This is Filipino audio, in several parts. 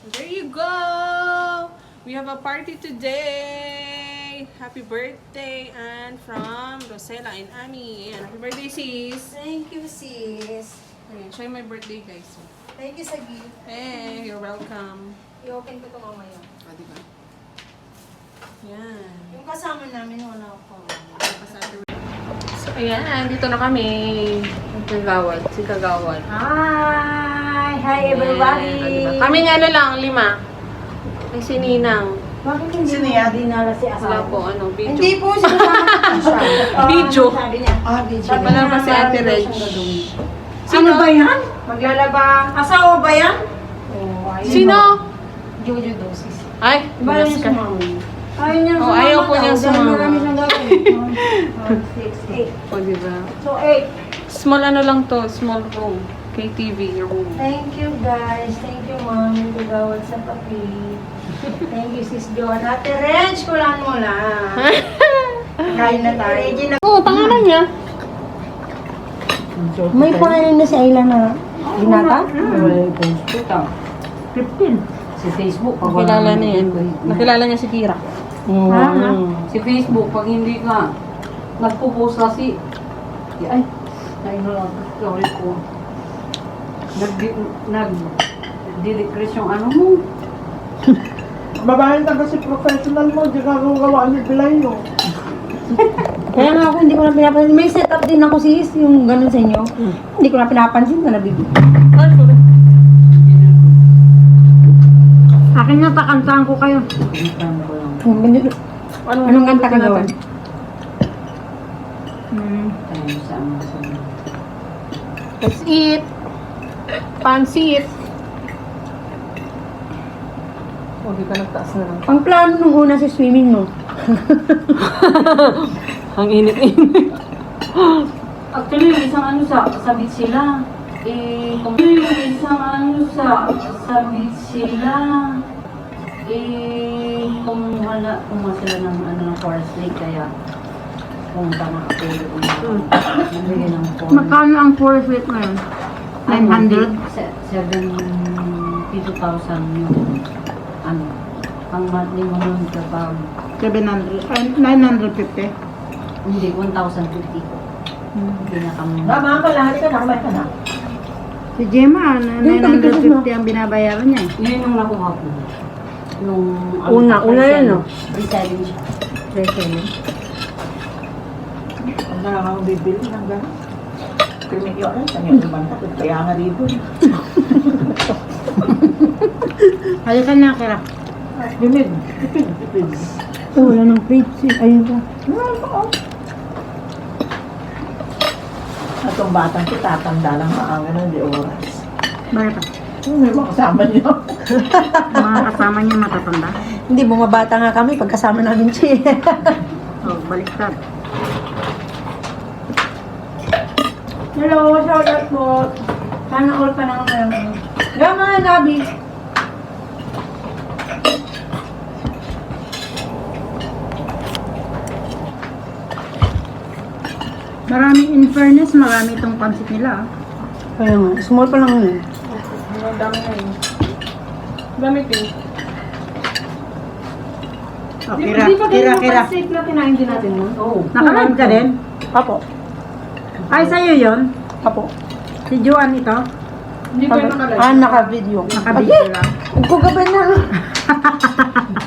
There you go! We have a party today! Happy birthday, and from Rosella and Ami. And happy birthday, sis! Thank you, sis. Ayan, siya yung my birthday, guys. Thank you sa gift. Hey, you're welcome. I-open ko ito mamaya. Ah, diba? Yan. Yung kasama namin, wala ako. So, ayan, dito na kami. Kagawad, si Kagawad. Hi! Hi, everybody! Diba? Kami nga na lang, 5. Ay, si Ninang. Bakit hindi mo dinala si Wala asawa? po, video. Hindi po, sinasama ko siya. Video. Sabi niya. Video. Wala pa si Ate Reg. Ano ba yan? Maglalaba. Asawa ba yan? Oh, ayun. Sino? Jojo Dosis. Ay, Ba bilas yan ka. sumama? Ayaw niya Oh, ayaw po niyang Dahil sumama. marami siyang gagawin. 6, 8. O, diba? So, 8. Small ano lang to, small room. KTV room. Thank you guys. Thank you mom. Tugawad sa papi. Thank you sis Joan. Ate Reg, kulang mo lang. Kain na tayo. Regina. Oo, pangalan niya. May pangalan na si Ayla na binata? 15. Si Facebook, pag Nakilala niya yan. Nakilala niya si Kira. Ha? Si Facebook, pag hindi ka nagpo-post kasi, ay, sorry ko. Nag-decrease yung ano mo. Babae taga si professional mo, di ka gawa ni Bilay no. Kaya nga ako hindi ko na pinapansin. May setup din ako sis, yung ganun sa inyo. Hindi ko na pinapansin na nabibig. Ay, sorry. Akin na takantahan ko kayo. Ikan ko lang. Anong kanta ka gawan? Tayo sa Amazon. Let's eat. Pansit. O, di ka nagtaas na lang. Ang plano nung una sa swimming mo. Ang init-init. Actually, yung isang ano sa beach sila. Kung yung isang ano sa beach sila. Kumuha sila ng ano ng forest lake kaya pumunta na ako nagbigay ng phone. Magkano ang forest rate mo yun? 900? 72,000 yung ano. Ang monthly mo nun kapag 700. 950. hindi, 1,050. Pinakamuna. Tama ka, lahat ka na, kumain ka na. Si Gemma, 950 ang binabayaran niya. Yun yung nakuha ko. Nung Una yun, no? Reselling siya. Ang nakakang bibili ng gano'n. Kriminyo rin, sa niyo naman ka, kaya nga rito. Halika na, Kira. Bimig, tipid. Wala ng fridge. Ayun ka. At ang batang ko, tatanda lang maanga ng di oras. Bakit? May mga kasama niyo. Mga kasama niya matatanda. Hindi, bumabata nga kami pagkasama namin siya. Oh, baliktad. Hello, shout out po. Sana all pa na kayo. Yan mga Gabi. Marami, in fairness, marami itong pansit nila. Kaya nga, small pa lang yun. Ang dami na yun. Dami pink. Oh, Kira. Pansit na kinain din natin mo? Oo. Nakalive ka din? Apo. Ay, sa'yo yun? Apo. Si Joan ito? Hindi ko yung nakalive. Naka-video. Nakabidyo lang. Nagkugabay na.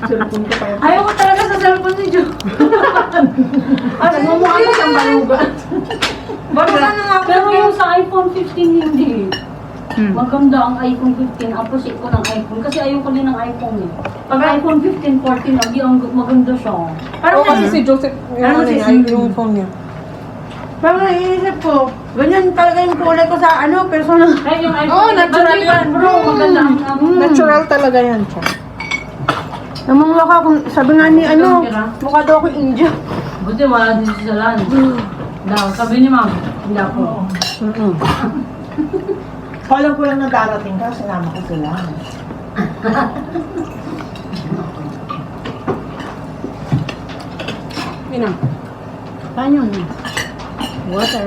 Cellphone ko pa yun. Ayaw ko talaga sa cellphone ni Jo. Nagmumukha ka siyang balugan. Bakit na nga Pero yung sa iPhone 15 hindi. Hmm. Maganda ang iPhone 15. Opposite ko ng iPhone. Kasi ayoko din ng iPhone eh. Pag iPhone 15, 14, ang maganda siya. Parang kasi si Joseph, yung Ano ano si niya, Cindy? yung phone niya. Pero naiisip ko, ganyan talaga yung kulay ko sa personal. Kaya yung iPhone, Oo, natural yan. Bro, maganda ang Natural talaga yan siya. Namumula ka kung sabi nga ni mukha daw ako India. Buti wala din sa land. Daw, sabi ni ma'am, hindi ako. Alam ko lang na darating ka, sinama ko sila. Minang. Paano yun? Water.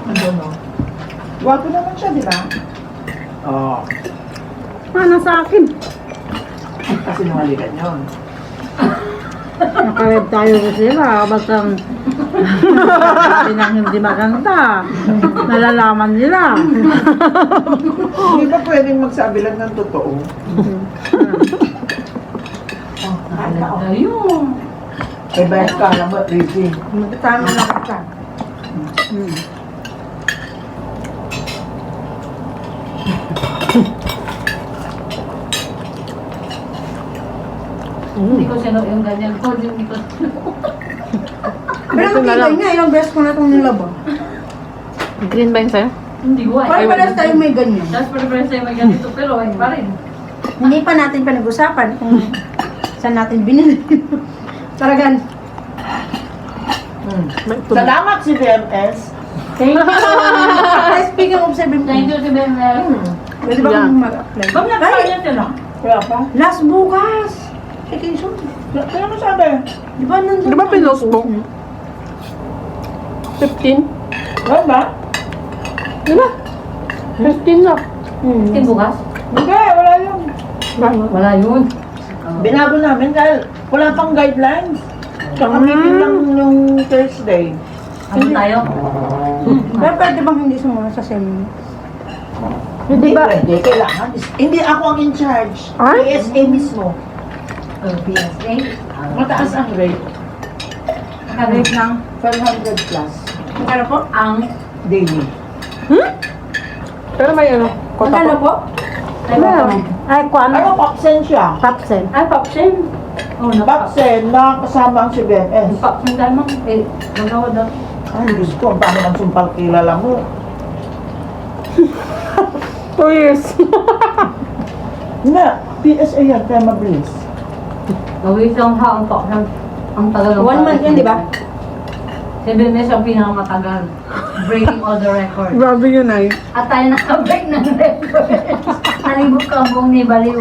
Ano no? Gwapo naman siya, di ba? Oo. Ano sa akin? Kasi nungalikan yun. Nakalib tayo sa sila. Basta sabi nang hindi maganda. Nalalaman nila. Hindi ba pwedeng magsabi lang ng totoo? Tayo. May bayad ka, alam mo, Reggie. Tama na ka. Hindi ko sino yung ganyan ko. Hindi ko Pero matibay nga, ilang beses ko na itong nilaba. Green ba yun sa'yo? Hindi ko ay. Parang palas tayo may ganyan. Tapos preference tayo may ganito pero ay pa rin. Hindi pa natin pinag-usapan kung saan natin binili. Talagang, Salamat si BMS. thank you. Speaking of 17, Thank you si Bemel. pwede ba kong mag-apply? Bang nakakaya sila? Kaya pa? Last bukas. Vacation. Kaya mo sabi? Di ba nandun? Di ba pinost mo? 15? Wala ba? Di ba? 15 na. Tin bukas? Hindi, wala yun. Wala yun. Binago namin dahil wala pang guidelines. Tsaka meeting lang yung Thursday. Ano tayo? Pero pwede bang hindi sumunod sa seminar? Hindi ba? Pwede, kailangan. Hindi ako ang in charge. Ay? PSA mismo. PSA? Mataas ang rate. Nakagrade ng 500 plus Magkano po? ang daily. Pero may ano, Magkano po? Ay, kuan. Ano, Paksen siya? Tapsen. Ay, Papsen. Oh, Paksen na kasama ang si BMS. Papsen dahil mang, magawa daw. Ay, Diyos ko, ang dami ng sumpal kilala mo. 2 years. Hindi, PSA yan, kaya mabilis. Gawin siyang haang Papsen. Ang tagal ng 1 month yun, di ba? Si Benes ang pinakamatagal. Breaking all the records. Grabe yun ay. At tayo nakabreak ng records. Nalibot ka ang buong ni Baliw.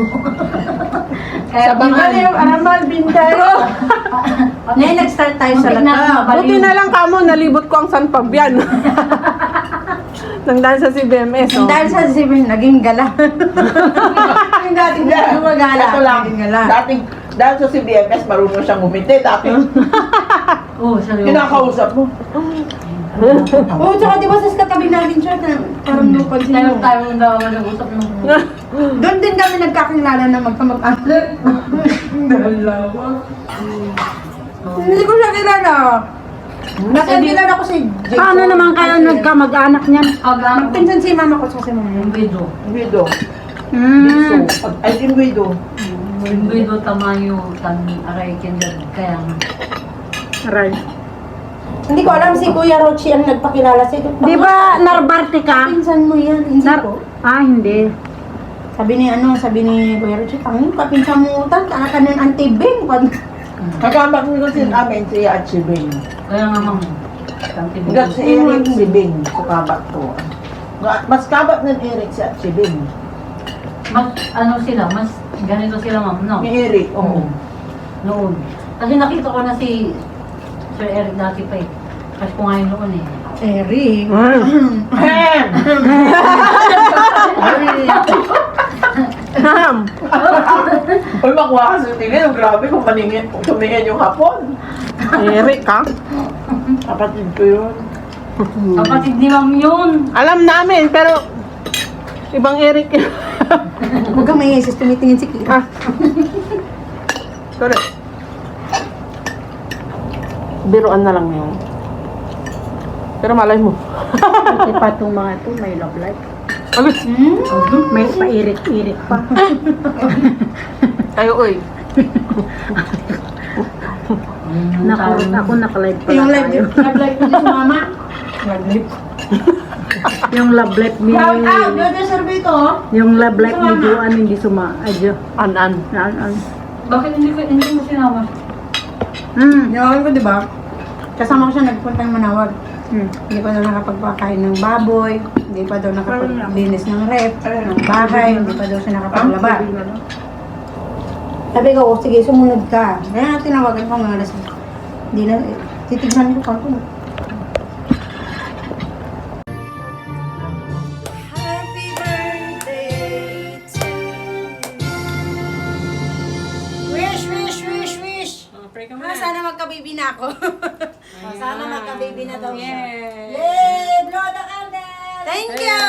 Kaya Ano yung Amal Bintero? Ngayon nag-start tayo sa Muntik na lata. Baliw. Buti na lang kamo, nalibot ko ang San Fabian. Nang dahil sa si BMS, oh. Dahil sa Sibin, naging gala. Yung dating gumagala, Ito lang, naging gala. dahil sa CBMS, marunong siyang umiti. Dati, Oo, seryoso. kinakausap mo. Oo, tsaka di ba sa katabi natin siya, parang napansin Tayo mo. tayo daw nag-usap nung... Doon din kami nagkakilala na magkamag-anak. Hindi ko siya kilala. Nakakilala ko si Jason. Paano naman kayo nagkamag-anak niyan? Hanggang Magpinsan si mama ko sa si mama. yung video. Widow. Hmm. Biso. Ay, in widow. Yung video tamayo tan aray kindan kaya nga. Aray. Hindi ko alam si Kuya Rochi ang nagpakilala sa ito. Di ba Narbarte ka? Pinsan mo yan, hindi ko. Hindi. Sabi ni Kuya Rochi, pangin ka, pinsan mo utan, ka ng antibing. Kakamag mo kasi namin si Achibing. Kaya nga mang tanti Hanggang si Eric si Bing. So, kabat ko. Mas kabat ng Eric si Achibing. mas ano sila, mas ganito sila ma'am, no? Ni Eric, oo. Noon. Kasi nakita ko na si Sir Eric dati pa eh. Kasi ko ngayon noon eh. Eric. Ahem! Uy, makuha ka sa tingin. Grabe kung tumingin yung hapon. Eric ka? Kapatid ko yun. Kapatid ni ma'am yun. Alam namin, pero ibang Eric. Huwag kang may isis, tumitingin si Kira. Ah. Correct. Biruan na lang yun. Pero malay mo. Kasi pa itong mga ito, may love life. Agad. May pairik-irik pa. Tayo, oy. Ako naka-live pa Yung lang live, tayo. live ko si mama. Live. Yung love life ni... Shout out, Brother Servito. Yung love life ni Joan hindi suma... Ay, Jo. An-an. Bakit hindi mo sinama? Yung ko, di ba? Kasama ko siya nagpuntang Manawag. Hindi pa daw nakapagpakain ng baboy, hindi pa daw nakapaglinis ng ref, ng bahay, hindi pa daw siya nakapaglaba. Sabi ko, "Oh, sige, sumunod ka." Kaya tinawagan ko mga alas. Hindi na, titignan ko kung Happy birthday to sana magka-baby na ako. Sana magka-baby na daw siya. Yes. Yay! Blow the candle! Thank you!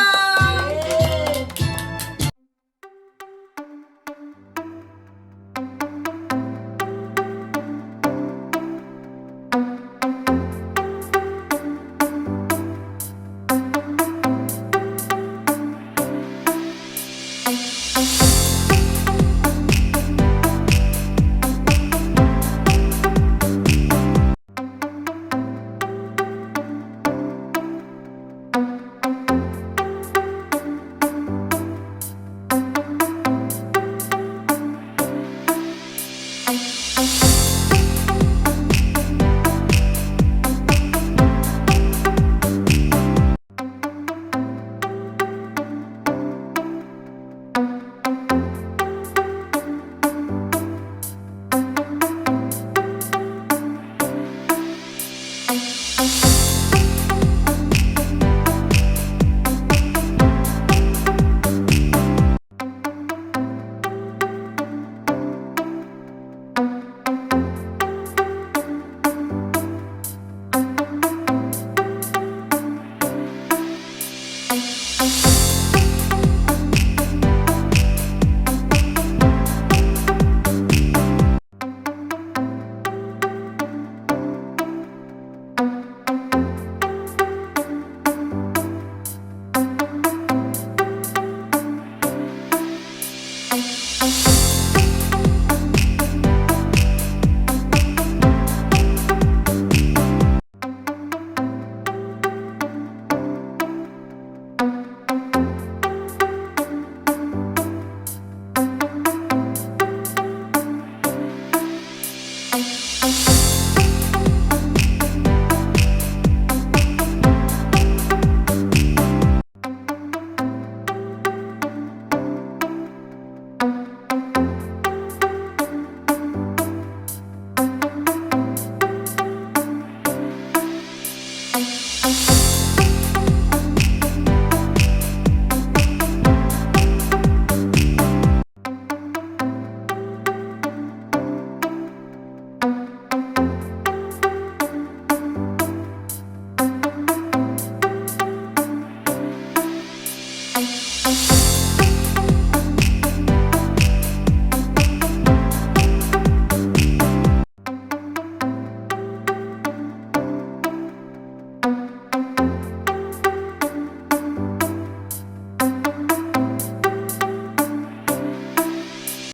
Thank you.